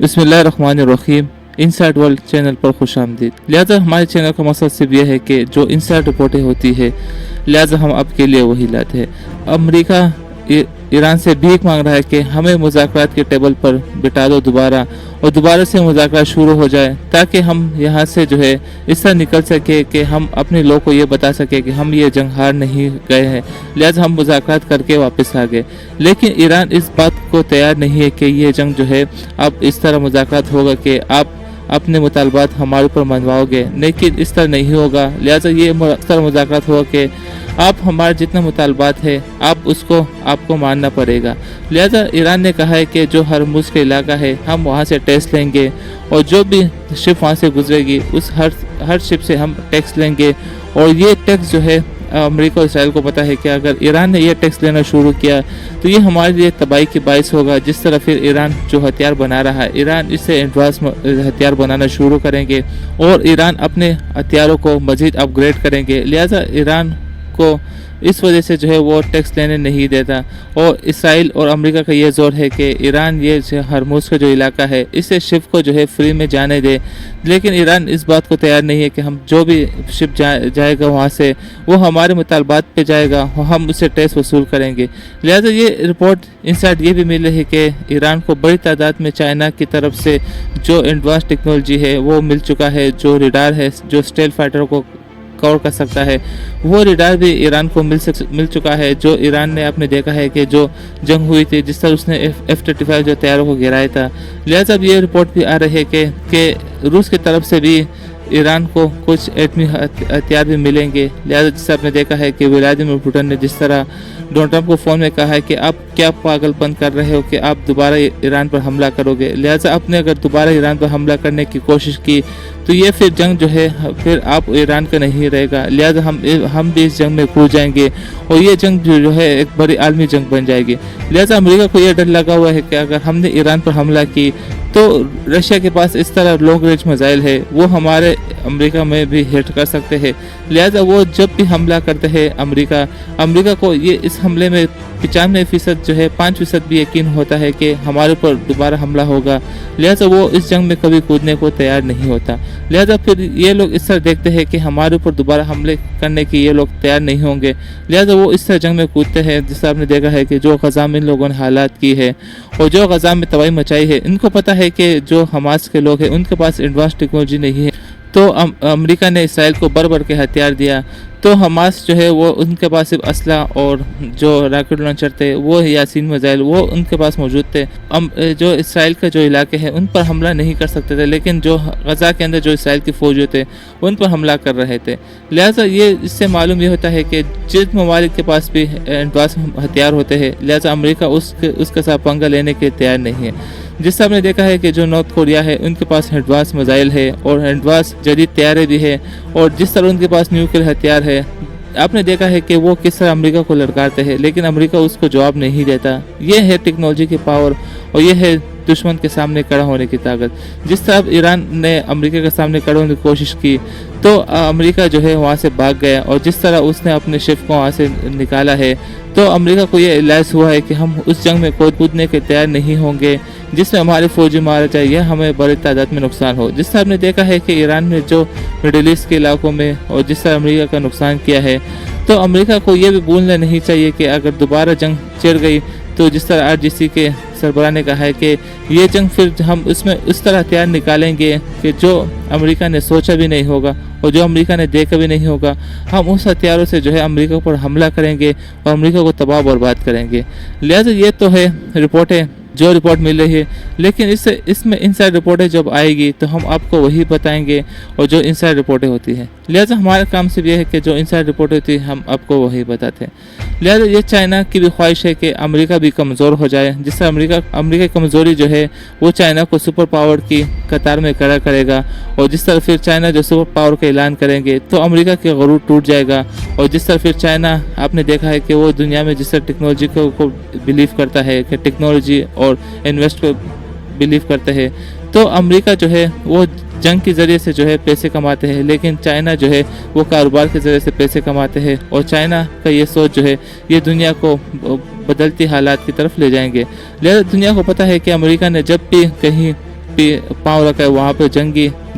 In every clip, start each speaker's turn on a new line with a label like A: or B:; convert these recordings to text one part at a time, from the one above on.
A: बिस्मिल्लाहिर्रहमानिर्रहीम। Inside world channel पर खुश आमदीद। लिहाजा हमारे चैनल का मकसद सिर्फ यह है कि जो इनसाइड रिपोर्टें होती है, लिहाजा हम आपके लिए वही लाते हैं। अमेरिका ईरान से भीख मांग रहा है कि हमें मुज़ाकरात के टेबल पर बिठा दो दोबारा, और दोबारा से मुज़ाकरात शुरू हो जाए, ताकि हम यहाँ से जो है इस तरह निकल सके कि हम अपने लोगों को ये बता सके कि हम ये जंग हार नहीं गए हैं, लिहाजा हम मुज़ाकरात करके वापस आ गए। लेकिन ईरान इस बात को तैयार नहीं है कि ये जंग जो है अब इस तरह मुज़ाकरात होगा कि आप अपने मुतालबात हमारे ऊपर मनवाओगे, लेकिन इस तरह नहीं होगा। लिहाजा ये इस तरह मुज़ाकरात होगा कि आप हमारे जितना मुतालबात है आप उसको आपको मानना पड़ेगा। लिहाजा ईरान ने कहा है कि जो हरमुज़ का इलाका है हम वहाँ से टैक्स लेंगे, और जो भी शिप वहाँ से गुजरेगी उस हर शिप से हम टैक्स लेंगे। और ये टैक्स जो है अमेरिका और इसराइल को पता है कि अगर ईरान ने यह टैक्स लेना शुरू किया तो ये हमारे लिए तबाही की बाइस होगा। जिस तरह फिर ईरान जो हथियार बना रहा है, ईरान इससे एडवांस हथियार बनाना शुरू करेंगे और ईरान अपने हथियारों को मज़ीद अपग्रेड करेंगे। लिहाजा ईरान को इस वजह से जो है वो टैक्स लेने नहीं देता, और इसराइल और अमेरिका का ये जोर है कि ईरान ये हरमुज़ का जो इलाका है इससे शिप को जो है फ्री में जाने दे। लेकिन ईरान इस बात को तैयार नहीं है कि हम जो भी शिप जाएगा वहाँ से वो हमारे मुतालबात पे जाएगा, हम उससे टैक्स वसूल करेंगे। लिहाजा ये रिपोर्ट इनसाइड ये भी मिल रही है कि ईरान को बड़ी तादाद में चाइना की तरफ से जो एडवांस टेक्नोलॉजी है वो मिल चुका है, जो रडार है जो स्टेल्थ फाइटर को कवर कर सकता है, वो रडार भी ईरान को मिल चुका है। जो ईरान ने आपने देखा है कि जो जंग हुई थी जिस तरह उसने F-35 जो तैयारों को गिराया था। लिहाजा अब ये रिपोर्ट भी आ रही है कि रूस की तरफ से भी ईरान को कुछ एटमी हथियार भी मिलेंगे। लिहाजा जिससे आपने देखा है कि व्लादिमीर पुतिन ने जिस तरह डोनाल्ड ट्रंप को फ़ोन में कहा है कि आप क्या पागलपन कर रहे हो कि आप दोबारा ईरान पर हमला करोगे। लिहाजा आपने अगर दोबारा ईरान पर हमला करने की कोशिश की तो ये फिर जंग जो है फिर आप ईरान का नहीं रहेगा। लिहाजा हम भी इस जंग में कूद जाएंगे और ये जंग जो है एक बड़ी आलमी जंग बन जाएगी। लिहाजा अमेरिका को ये डर लगा हुआ है कि अगर हमने ईरान पर हमला की तो रशिया के पास इस तरह लॉन्ग रेंज मिसाइल है, वो हमारे अमेरिका में भी हिट कर सकते हैं। लिहाजा वो जब भी हमला करते हैं अमेरिका को ये इस हमले में 95% जो है 5% भी यकीन होता है कि हमारे ऊपर दोबारा हमला होगा। लिहाजा वो इस जंग में कभी कूदने को तैयार नहीं होता। लिहाजा फिर ये लोग इस तरह देखते हैं कि हमारे ऊपर दोबारा हमले करने की ये लोग तैयार नहीं होंगे। लिहाजा वो इस तरह जंग में कूदते हैं। जिससे आपने देखा है कि जो गज़ा में इन लोगों ने हालात की है और जो गज़ा में तबाही मचाई है, इनको पता है कि जो हमास के लोग हैं उनके पास एडवांस टेक्नोलॉजी नहीं है। तो अमेरिका ने इसराइल को भर के हथियार दिया, तो हमास जो है वो उनके पास सिर्फ असला और जो रॉकेट लॉन्चर थे वो यासीन मिसाइल वो उनके पास मौजूद थे। जो इसराइल के जो इलाके हैं उन पर हमला नहीं कर सकते थे, लेकिन जो गज़ा के अंदर जो इसराइल की फ़ौज थे उन पर हमला कर रहे थे। लिहाजा ये इससे मालूम ये होता है कि जिस ममालिक के पास भी एडवांस हथियार होते हैं, लिहाजा अमेरिका उसके साथ पंगा लेने के तैयार नहीं है। जिससे हमने देखा है कि जो नॉर्थ कोरिया है उनके पास एडवांस मिसाइल है और एडवांस जदीद तैयारे भी है, और जिस तरह उनके पास न्यूक्लियर हथियार है आपने देखा है कि वो किस तरह अमेरिका को लड़काते हैं, लेकिन अमेरिका उसको जवाब नहीं देता। ये है टेक्नोलॉजी की पावर और ये है दुश्मन के सामने खड़ा होने की ताकत। जिस तरह ईरान ने अमेरिका के सामने खड़े होने की कोशिश की तो अमेरिका जो है वहाँ से भाग गया, और जिस तरह उसने अपने शिप को वहाँ से निकाला है तो अमेरिका को ये रियलाइज हुआ है कि हम उस जंग में कूदने के तैयार नहीं होंगे जिसमें हमारे फौजी मारा जाए या हमें बड़ी तादाद में नुकसान हो। जिस तरह हमने देखा है कि ईरान ने जो मिडिल ईस्ट के इलाकों में और जिस तरह अमेरिका का नुकसान किया है, तो अमेरिका को ये भी भूलना नहीं चाहिए कि अगर दोबारा जंग छिड़ गई तो जिस तरह RGC के सरबराह ने कहा है कि ये जंग फिर हम उसमें उस तरह हथियार निकालेंगे कि जो अमेरिका ने सोचा भी नहीं होगा और जो अमेरिका ने देखा भी नहीं होगा। हम उस हथियारों से जो है अमेरिका पर हमला करेंगे और अमेरिका को तबाह बर्बाद करेंगे। लिहाजा ये तो है रिपोर्टें जो रिपोर्ट मिल रही है, लेकिन इसमें इनसाइड रिपोर्टें जब आएगी तो हम आपको वही बताएंगे और जो इनसाइड रिपोर्टें होती हैं। लिहाजा हमारा काम सिर्फ ये है कि जो इनसाइड रिपोर्ट होती है हम आपको वही बताते हैं। लिहाजा ये चाइना की भी ख्वाहिश है कि अमेरिका भी कमज़ोर हो जाए, जिससे अमेरिका की कमज़ोरी जो है वो चाइना को सुपर पावर की कतार में खड़ा करेगा, और जिस तरह फिर चाइना जो सुपर पावर का ऐलान करेंगे तो अमेरिका के गरूर टूट जाएगा। और जिस तरह फिर चाइना आपने देखा है कि वो दुनिया में जिस तरह टेक्नोलॉजी को बिलीव करता है कि टेक्नोलॉजी और इन्वेस्ट को बिलीव करते हैं, तो अमेरिका जो है वो जंग के ज़रिए से जो है पैसे कमाते हैं, लेकिन चाइना जो है वो कारोबार के ज़रिए से पैसे कमाते हैं। और चाइना का ये सोच जो है ये दुनिया को बदलती हालात की तरफ ले जाएंगे। लिहाजा दुनिया को पता है कि अमेरिका ने जब भी कहीं पाँव रखा है, वहाँ पर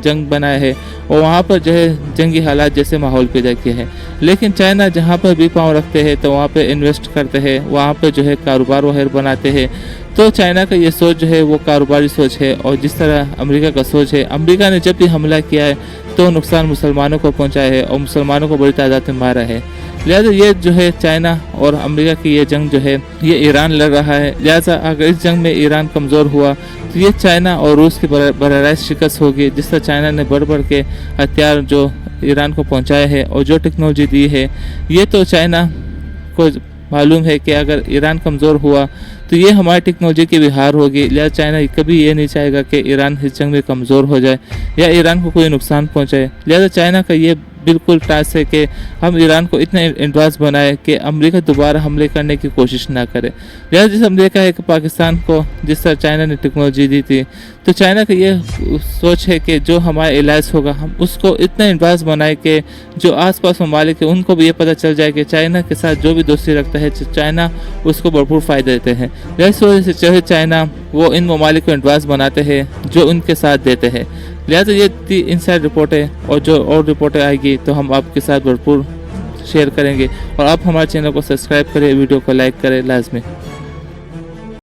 A: जंग बनाया है और वहाँ पर जो है जंगी हालात जैसे माहौल पैदा किया है। लेकिन चाइना जहाँ पर भी पाँव रखते हैं तो वहाँ पे इन्वेस्ट करते हैं, वहाँ पर जो है कारोबार वगैरह बनाते हैं। तो चाइना का ये सोच जो है वो कारोबारी सोच है। और जिस तरह अमेरिका का सोच है, अमेरिका ने जब भी हमला किया है तो नुकसान मुसलमानों को पहुँचाया है और मुसलमानों को बड़ी तादाद में मारा है। लिहाजा ये जो है चाइना और अमेरिका की ये जंग जो है ये ईरान लड़ रहा है। लिहाजा अगर इस जंग में ईरान कमज़ोर हुआ तो ये चाइना और रूस की बराह शिकस्त होगी। जिस तरह चाइना ने बढ़ बढ़ के हथियार जो ईरान को पहुंचाए है और जो टेक्नोलॉजी दी है, ये तो चाइना को मालूम है कि अगर ईरान कमज़ोर हुआ तो ये हमारी टेक्नोलॉजी की भी हार होगी। लिहाजा चाइना कभी ये नहीं चाहेगा कि ईरान इस जंग में कमज़ोर हो जाए या ईरान को कोई नुकसान पहुंचाए। लिहाजा चाइना का ये बिल्कुल टास्क है कि हम ईरान को इतना एडवांस बनाए कि अमेरिका दोबारा हमले करने की कोशिश ना करे। लिहाजा जैसे हमने देखा है कि पाकिस्तान को जिस तरह चाइना ने टेक्नोलॉजी दी थी, तो चाइना का ये सोच है कि जो हमारा इलाज होगा हम उसको इतना एडवांस बनाए कि जो आसपास ममालिक है उनको भी ये पता चल जाए कि चाइना के साथ जो भी दोस्ती रखता है चाइना उसको भरपूर फ़ायदा देते हैं। इस वजह से चाहे चाइना वो इन ममालिक को एडवांस बनाते हैं जो उनके साथ देते हैं। लिहाजा ये इनसाइड रिपोर्ट है और जो और रिपोर्टें आएगी तो हम आपके साथ भरपूर शेयर करेंगे। और आप हमारे चैनल को सब्सक्राइब करें, वीडियो को लाइक करें लाजमी।